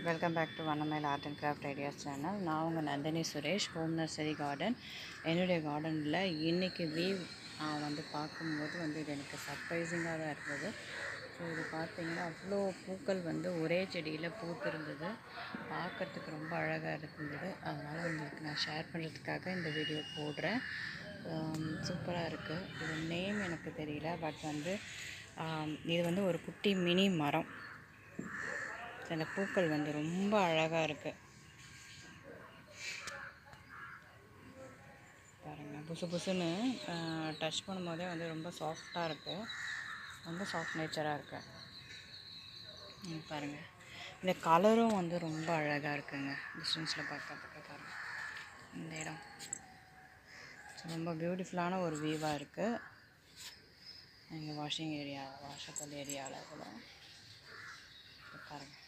Welcome back to Vannamayil art and craft ideas channel. நான் உங்கள் Nandini Suresh, home nursery garden. என்னுடைய கார்டனில் இன்றைக்கி நான் வந்து பார்க்கும்போது இது எனக்கு சர்ப்ரைசிங்காக தான் இருந்தது. ஸோ இது பார்த்திங்கன்னா அவ்வளோ பூக்கள் ஒரே செடியில் பூத்திருந்தது. பார்க்குறதுக்கு ரொம்ப அழகாக இருந்தது. அதனால் உங்களுக்கு நான் ஷேர் பண்ணுறதுக்காக இந்த வீடியோ போடுறேன். சூப்பராக இருக்குது. இது நேம் எனக்கு தெரியல, பட் இது ஒரு குட்டி மினி மரம். அந்த பூக்கள் ரொம்ப அழகாக இருக்குது. பாருங்கள், புசு புசுன்னு டச் பண்ணும்போதே ரொம்ப சாஃப்டாக இருக்குது. ரொம்ப சாஃப்ட் நேச்சராக இருக்குது. பாருங்கள், இந்த கலரும் ரொம்ப அழகாக இருக்குங்க. டிஸ்டன்ஸில் பார்க்கறதுக்கு பாருங்கள். இந்த இடம் ரொம்ப பியூட்டிஃபுல்லான ஒரு வியூவாக இருக்குது. எங்கள் வாஷிங் ஏரியா, வாஷக்கல் ஏரியாவில் கூட பாருங்கள்.